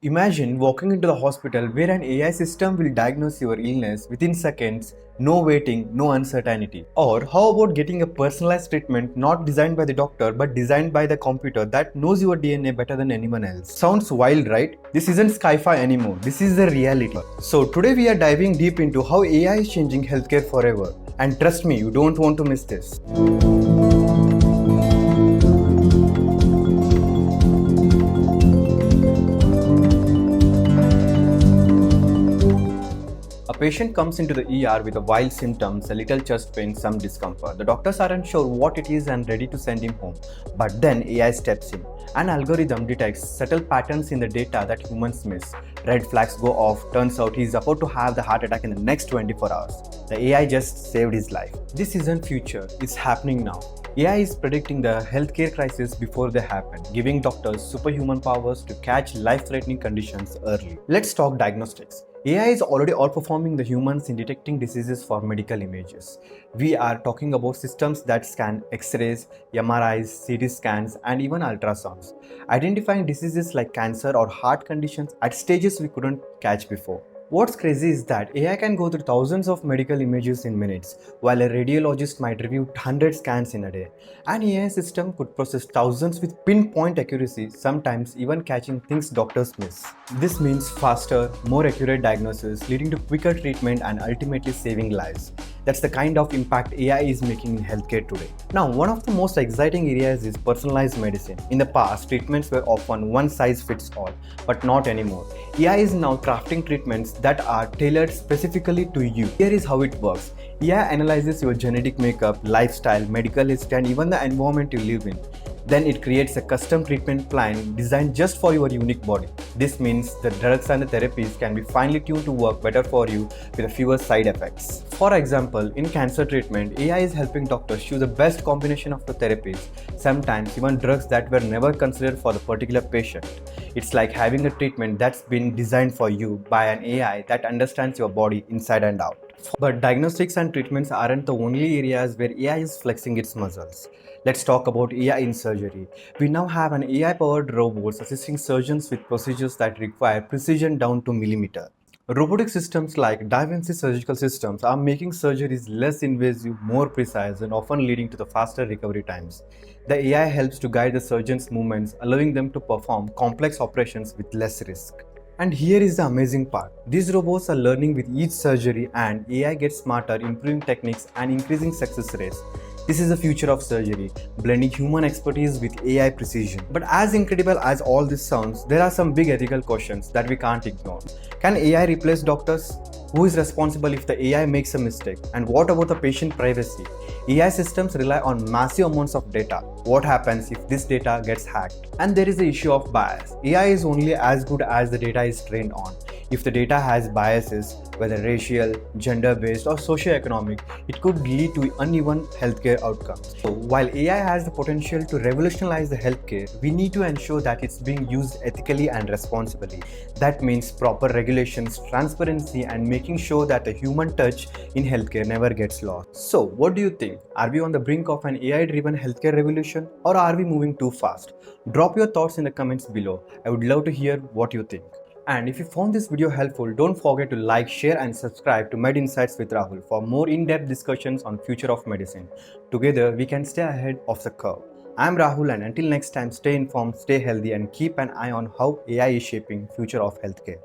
Imagine walking into the hospital where an AI system will diagnose your illness within seconds, no waiting, no uncertainty. Or how about getting a personalized treatment not designed by the doctor but designed by the computer that knows your DNA better than anyone else? Sounds wild, right? This isn't sci-fi anymore. This is the reality. So today we are diving deep into how AI is changing healthcare forever. And trust me, you don't want to miss this. A patient comes into the ER with a wild symptoms, a little chest pain, some discomfort. The doctors aren't sure what it is and ready to send him home. But then AI steps in. An algorithm detects subtle patterns in the data that humans miss. Red flags go off. Turns out he's about to have the heart attack in the next 24 hours. The AI just saved his life. This isn't future, it's happening now. AI is predicting the healthcare crisis before they happen, giving doctors superhuman powers to catch life-threatening conditions early. Let's talk diagnostics. AI is already outperforming the humans in detecting diseases for medical images. We are talking about systems that scan X-rays, MRIs, CT scans, and even ultrasounds, identifying diseases like cancer or heart conditions at stages we couldn't catch before. What's crazy is that AI can go through thousands of medical images in minutes, while a radiologist might review 100 scans in a day. An AI system could process thousands with pinpoint accuracy, sometimes even catching things doctors miss. This means faster, more accurate diagnosis, leading to quicker treatment and ultimately saving lives. That's the kind of impact AI is making in healthcare today. Now, one of the most exciting areas is personalized medicine. In the past, treatments were often one size fits all, but not anymore. AI is now crafting treatments that are tailored specifically to you. Here is how it works. AI analyzes your genetic makeup, lifestyle, medical history, and even the environment you live in. Then it creates a custom treatment plan designed just for your unique body. This means the drugs and the therapies can be finely tuned to work better for you with fewer side effects. For example, in cancer treatment, AI is helping doctors choose the best combination of the therapies, sometimes even drugs that were never considered for the particular patient. It's like having a treatment that's been designed for you by an AI that understands your body inside and out. But diagnostics and treatments aren't the only areas where AI is flexing its muscles. Let's talk about AI in surgery. We now have an AI-powered robots assisting surgeons with procedures that require precision down to millimeter. Robotic systems like Da Vinci surgical systems are making surgeries less invasive, more precise, and often leading to the faster recovery times. The AI helps to guide the surgeon's movements, allowing them to perform complex operations with less risk. And here is the amazing part. These robots are learning with each surgery and AI gets smarter, improving techniques and increasing success rates. This is the future of surgery, blending human expertise with AI precision. But as incredible as all this sounds, there are some big ethical questions that we can't ignore. Can AI replace doctors? Who is responsible if the AI makes a mistake? And what about the patient privacy? AI systems rely on massive amounts of data. What happens if this data gets hacked? And there is the issue of bias. AI is only as good as the data is trained on. If the data has biases, whether racial, gender-based, or socio-economic, it could lead to uneven healthcare outcomes. So, while AI has the potential to revolutionize the healthcare, we need to ensure that it's being used ethically and responsibly. That means proper regulations, transparency, and making sure that the human touch in healthcare never gets lost. So, what do you think? Are we on the brink of an AI-driven healthcare revolution, or are we moving too fast? Drop your thoughts in the comments below. I would love to hear what you think. And if you found this video helpful, don't forget to like, share and subscribe to Med Insights with Rahul for more in-depth discussions on future of medicine. Together, we can stay ahead of the curve. I'm Rahul, and until next time, stay informed, stay healthy and keep an eye on how AI is shaping future of healthcare.